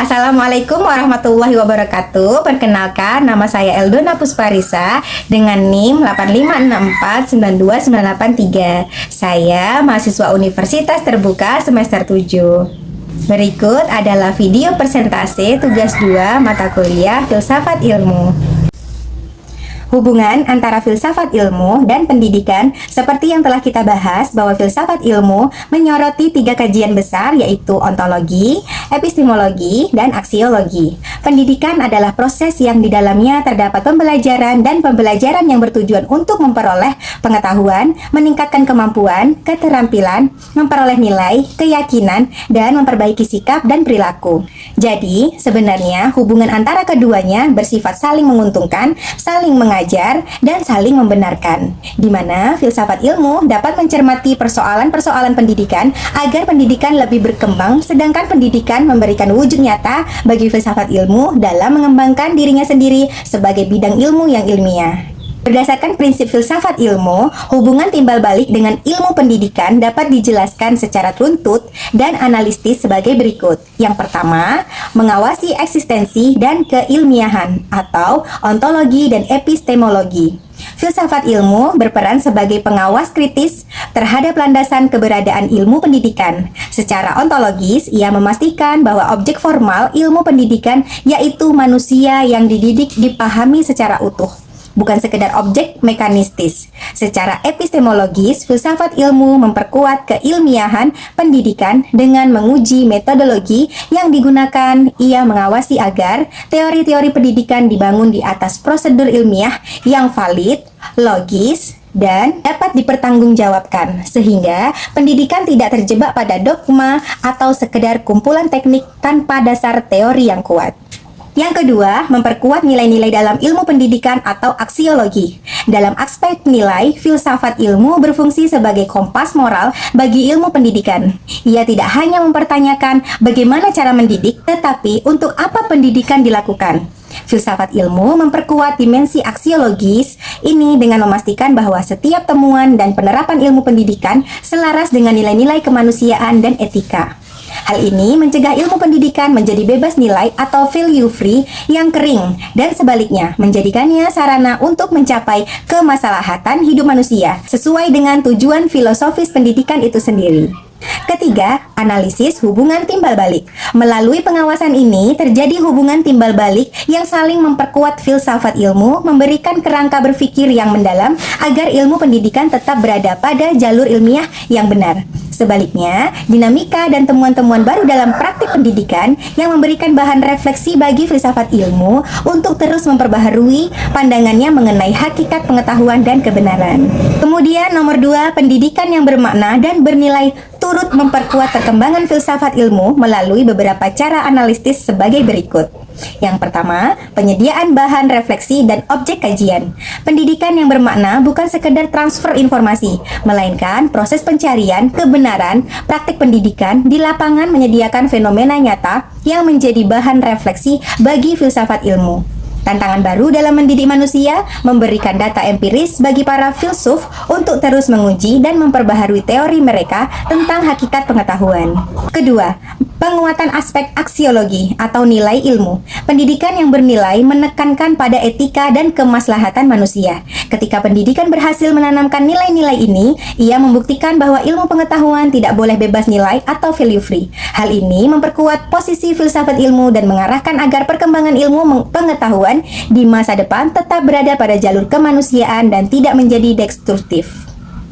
Assalamualaikum warahmatullahi wabarakatuh. Perkenalkan, nama saya Eldona Pusparisa dengan NIM 856492983. Saya mahasiswa Universitas Terbuka semester 7. Berikut adalah video presentasi tugas 2 mata kuliah Filsafat Ilmu. Hubungan antara filsafat ilmu dan pendidikan. Seperti yang telah kita bahas bahwa filsafat ilmu menyoroti 3 kajian besar, yaitu ontologi, epistemologi, dan aksiologi. Pendidikan adalah proses yang di dalamnya terdapat pembelajaran dan pembelajaran yang bertujuan untuk memperoleh pengetahuan, meningkatkan kemampuan, keterampilan, memperoleh nilai, keyakinan, dan memperbaiki sikap dan perilaku. Jadi, sebenarnya hubungan antara keduanya bersifat saling menguntungkan, saling mengajar, dan saling membenarkan, di mana filsafat ilmu dapat mencermati persoalan-persoalan pendidikan agar pendidikan lebih berkembang, sedangkan pendidikan memberikan wujud nyata bagi filsafat ilmu dalam mengembangkan dirinya sendiri sebagai bidang ilmu yang ilmiah. Berdasarkan prinsip filsafat ilmu, hubungan timbal balik dengan ilmu pendidikan dapat dijelaskan secara runtut dan analitis sebagai berikut. Yang pertama, mengawasi eksistensi dan keilmiahan atau ontologi dan epistemologi. Filsafat ilmu berperan sebagai pengawas kritis terhadap landasan keberadaan ilmu pendidikan. Secara ontologis, ia memastikan bahwa objek formal ilmu pendidikan yaitu manusia yang dididik dipahami secara utuh, bukan sekedar objek mekanistis. Secara epistemologis, filsafat ilmu memperkuat keilmiahan pendidikan dengan menguji metodologi yang digunakan. Ia mengawasi agar teori-teori pendidikan dibangun di atas prosedur ilmiah yang valid, logis, dan dapat dipertanggungjawabkan, sehingga pendidikan tidak terjebak pada dogma atau sekedar kumpulan teknik tanpa dasar teori yang kuat. Yang kedua, memperkuat nilai-nilai dalam ilmu pendidikan atau aksiologi. Dalam aspek nilai, filsafat ilmu berfungsi sebagai kompas moral bagi ilmu pendidikan. Ia tidak hanya mempertanyakan bagaimana cara mendidik, tetapi untuk apa pendidikan dilakukan. Filsafat ilmu memperkuat dimensi aksiologis ini dengan memastikan bahwa setiap temuan dan penerapan ilmu pendidikan selaras dengan nilai-nilai kemanusiaan dan etika. Hal ini mencegah ilmu pendidikan menjadi bebas nilai atau value free yang kering, dan sebaliknya menjadikannya sarana untuk mencapai kemaslahatan hidup manusia sesuai dengan tujuan filosofis pendidikan itu sendiri. Ketiga, analisis hubungan timbal balik. Melalui pengawasan ini, terjadi hubungan timbal balik yang saling memperkuat filsafat ilmu, memberikan kerangka berpikir yang mendalam agar ilmu pendidikan tetap berada pada jalur ilmiah yang benar. Sebaliknya, dinamika dan temuan-temuan baru dalam praktik pendidikan yang memberikan bahan refleksi bagi filsafat ilmu untuk terus memperbaharui pandangannya mengenai hakikat pengetahuan dan kebenaran. Kemudian nomor 2, pendidikan yang bermakna dan bernilai turut memperkuat perkembangan filsafat ilmu melalui beberapa cara analitis sebagai berikut. Yang pertama, penyediaan bahan refleksi dan objek kajian. Pendidikan yang bermakna bukan sekedar transfer informasi, melainkan proses pencarian kebenaran. Praktik pendidikan di lapangan menyediakan fenomena nyata yang menjadi bahan refleksi bagi filsafat ilmu. Tantangan baru dalam mendidik manusia memberikan data empiris bagi para filsuf untuk terus menguji dan memperbaharui teori mereka tentang hakikat pengetahuan. Kedua, penguatan aspek aksiologi atau nilai ilmu. Pendidikan yang bernilai menekankan pada etika dan kemaslahatan manusia. Ketika pendidikan berhasil menanamkan nilai-nilai ini, ia membuktikan bahwa ilmu pengetahuan tidak boleh bebas nilai atau value free. Hal ini memperkuat posisi filsafat ilmu dan mengarahkan agar perkembangan ilmu pengetahuan di masa depan tetap berada pada jalur kemanusiaan dan tidak menjadi destruktif.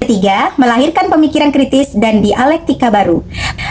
Ketiga, melahirkan pemikiran kritis dan dialektika baru.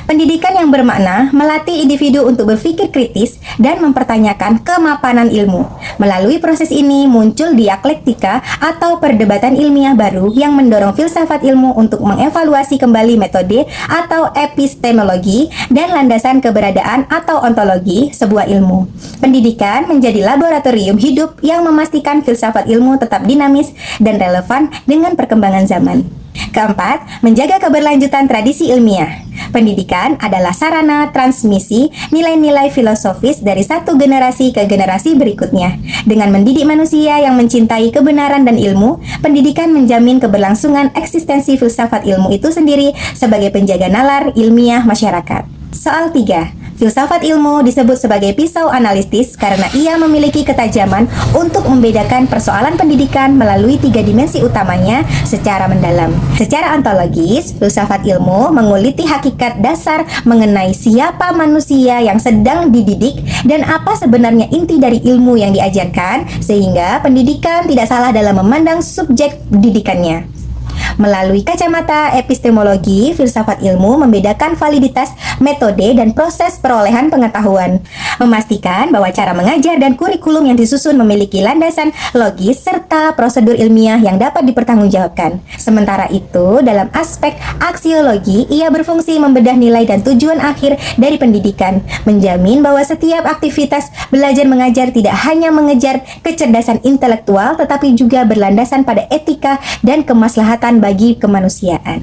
Pendidikan yang bermakna melatih individu untuk berpikir kritis dan mempertanyakan kemapanan ilmu. Melalui proses ini muncul dialektika atau perdebatan ilmiah baru yang mendorong filsafat ilmu untuk mengevaluasi kembali metode atau epistemologi dan landasan keberadaan atau ontologi sebuah ilmu. Pendidikan menjadi laboratorium hidup yang memastikan filsafat ilmu tetap dinamis dan relevan dengan perkembangan zaman. Keempat, menjaga keberlanjutan tradisi ilmiah. Pendidikan adalah sarana transmisi nilai-nilai filosofis dari satu generasi ke generasi berikutnya. Dengan mendidik manusia yang mencintai kebenaran dan ilmu, pendidikan menjamin keberlangsungan eksistensi filsafat ilmu itu sendiri sebagai penjaga nalar ilmiah masyarakat. Soal 3. Filsafat ilmu disebut sebagai pisau analitis karena ia memiliki ketajaman untuk membedakan persoalan pendidikan melalui 3 dimensi utamanya secara mendalam. Secara ontologis, filsafat ilmu menguliti hakikat dasar mengenai siapa manusia yang sedang dididik dan apa sebenarnya inti dari ilmu yang diajarkan, sehingga pendidikan tidak salah dalam memandang subjek didikannya. Melalui kacamata epistemologi, filsafat ilmu membedakan validitas metode dan proses perolehan pengetahuan, memastikan bahwa cara mengajar dan kurikulum yang disusun memiliki landasan logis serta prosedur ilmiah yang dapat dipertanggungjawabkan. Sementara itu, dalam aspek aksiologi, ia berfungsi membedah nilai dan tujuan akhir dari pendidikan, menjamin bahwa setiap aktivitas belajar mengajar tidak hanya mengejar kecerdasan intelektual, tetapi juga berlandasan pada etika dan kemaslahatan bagi kemanusiaan.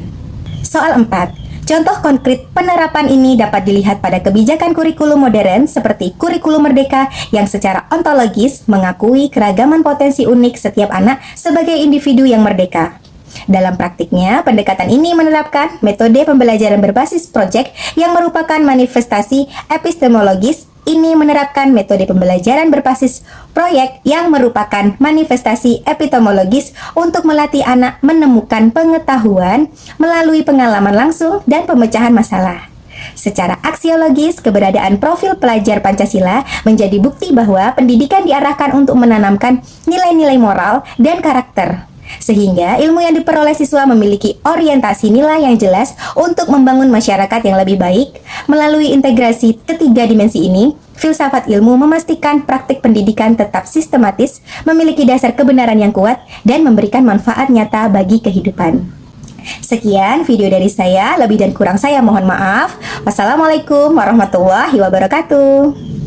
Soal 4. Contoh konkret penerapan ini dapat dilihat pada kebijakan kurikulum modern seperti kurikulum merdeka yang secara ontologis mengakui keragaman potensi unik setiap anak sebagai individu yang merdeka. Dalam praktiknya, pendekatan ini menerapkan metode pembelajaran berbasis proyek yang merupakan manifestasi epistemologis. Ini menerapkan metode pembelajaran berbasis proyek yang merupakan manifestasi epistemologis untuk melatih anak menemukan pengetahuan melalui pengalaman langsung dan pemecahan masalah. Secara aksiologis, keberadaan profil pelajar Pancasila menjadi bukti bahwa pendidikan diarahkan untuk menanamkan nilai-nilai moral dan karakter. Sehingga ilmu yang diperoleh siswa memiliki orientasi nilai yang jelas untuk membangun masyarakat yang lebih baik. Melalui integrasi ketiga dimensi ini, filsafat ilmu memastikan praktik pendidikan tetap sistematis, memiliki dasar kebenaran yang kuat, dan memberikan manfaat nyata bagi kehidupan. Sekian video dari saya, lebih dan kurang saya mohon maaf. Wassalamualaikum warahmatullahi wabarakatuh.